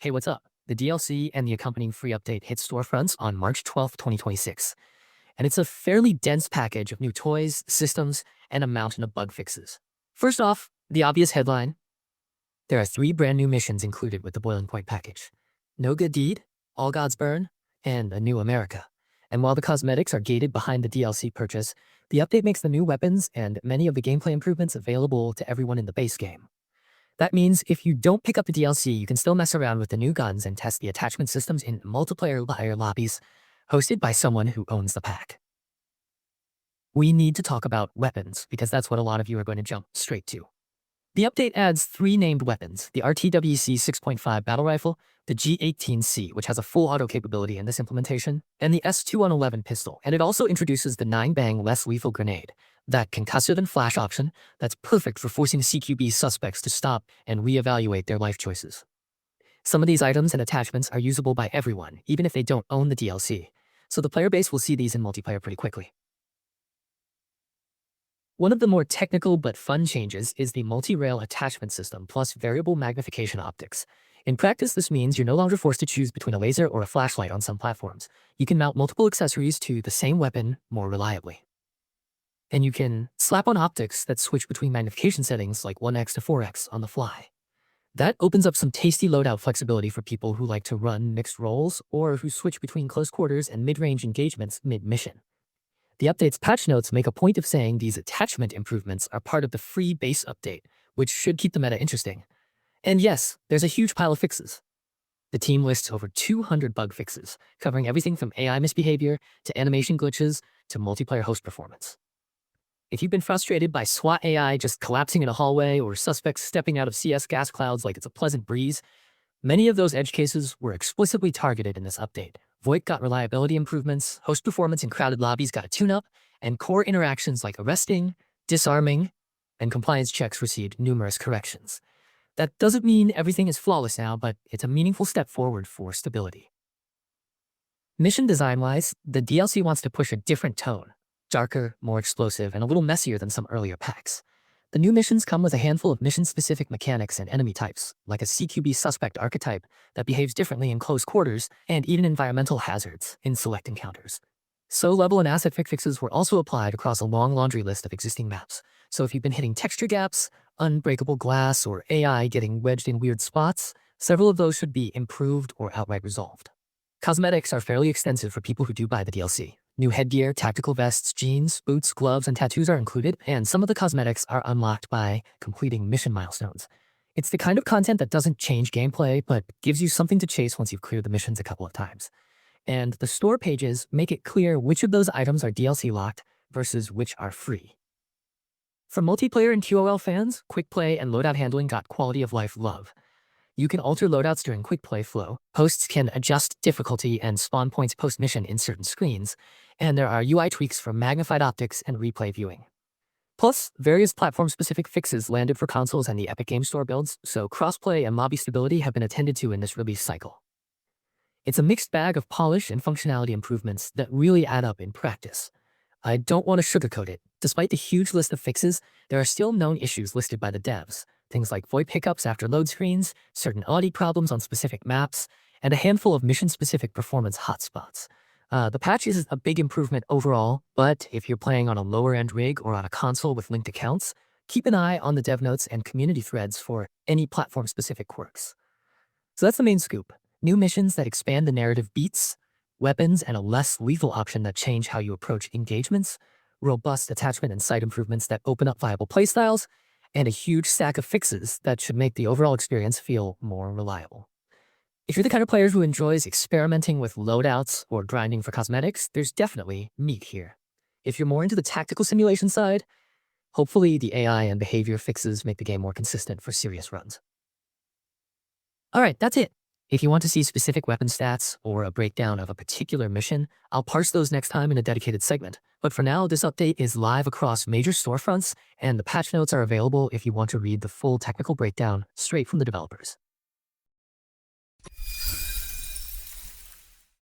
Hey, what's up? The DLC and the accompanying free update hit storefronts on March 12th, 2026, and it's a fairly dense package of new toys, systems, and a mountain of bug fixes. First off, the obvious headline: there are 3 brand new missions included with the Boiling Point package. No Good Deed, All Gods Burn, and A New America. And while the cosmetics are gated behind the DLC purchase, the update makes the new weapons and many of the gameplay improvements available to everyone in the base game. That means if you don't pick up the DLC, you can still mess around with the new guns and test the attachment systems in multiplayer player lobbies hosted by someone who owns the pack. We need to talk about weapons because that's what a lot of you are going to jump straight to. The update adds 3 named weapons: the RTWC 6.5 battle rifle, the G18C, which has a full auto capability in this implementation, and the S2111 pistol. And it also introduces the 9-bang less lethal grenade, that concussive and flash option that's perfect for forcing CQB suspects to stop and reevaluate their life choices. Some of these items and attachments are usable by everyone, even if they don't own the DLC, so the player base will see these in multiplayer pretty quickly. One of the more technical but fun changes is the multi-rail attachment system plus variable magnification optics. In practice, this means you're no longer forced to choose between a laser or a flashlight on some platforms. You can mount multiple accessories to the same weapon more reliably. And you can slap on optics that switch between magnification settings like 1x to 4x on the fly. That opens up some tasty loadout flexibility for people who like to run mixed roles or who switch between close quarters and mid-range engagements mid-mission. The update's patch notes make a point of saying these attachment improvements are part of the free base update, which should keep the meta interesting. And yes, there's a huge pile of fixes. The team lists over 200 bug fixes, covering everything from AI misbehavior to animation glitches to multiplayer host performance. If you've been frustrated by SWAT AI just collapsing in a hallway or suspects stepping out of CS gas clouds like it's a pleasant breeze, many of those edge cases were explicitly targeted in this update. VOIP got reliability improvements, host performance in crowded lobbies got a tune-up, and core interactions like arresting, disarming, and compliance checks received numerous corrections. That doesn't mean everything is flawless now, but it's a meaningful step forward for stability. Mission design-wise, the DLC wants to push a different tone: darker, more explosive, and a little messier than some earlier packs. The new missions come with a handful of mission-specific mechanics and enemy types, like a CQB suspect archetype that behaves differently in close quarters, and even environmental hazards in select encounters. So level and asset fixes were also applied across a long laundry list of existing maps. So if you've been hitting texture gaps, unbreakable glass, or AI getting wedged in weird spots, several of those should be improved or outright resolved. Cosmetics are fairly extensive for people who do buy the DLC. New headgear, tactical vests, jeans, boots, gloves, and tattoos are included, and some of the cosmetics are unlocked by completing mission milestones. It's the kind of content that doesn't change gameplay, but gives you something to chase once you've cleared the missions a couple of times. And the store pages make it clear which of those items are DLC locked versus which are free. For multiplayer and QOL fans, Quickplay and loadout handling got quality of life love. You can alter loadouts during Quickplay flow, hosts can adjust difficulty and spawn points post-mission in certain screens, and there are UI tweaks for magnified optics and replay viewing. Plus, various platform-specific fixes landed for consoles and the Epic Game Store builds, so crossplay and lobby stability have been attended to in this release cycle. It's a mixed bag of polish and functionality improvements that really add up in practice. I don't want to sugarcoat it. Despite the huge list of fixes, there are still known issues listed by the devs. Things like VoIP hiccups after load screens, certain audio problems on specific maps, and a handful of mission-specific performance hotspots. The patch is a big improvement overall, but if you're playing on a lower-end rig or on a console with linked accounts, keep an eye on the dev notes and community threads for any platform-specific quirks. So that's the main scoop: new missions that expand the narrative beats, weapons and a less lethal option that change how you approach engagements, robust attachment and site improvements that open up viable playstyles, and a huge stack of fixes that should make the overall experience feel more reliable. If you're the kind of player who enjoys experimenting with loadouts or grinding for cosmetics, there's definitely meat here. If you're more into the tactical simulation side, hopefully the AI and behavior fixes make the game more consistent for serious runs. Alright, that's it. If you want to see specific weapon stats or a breakdown of a particular mission, I'll parse those next time in a dedicated segment. But for now, this update is live across major storefronts, and the patch notes are available if you want to read the full technical breakdown straight from the developers.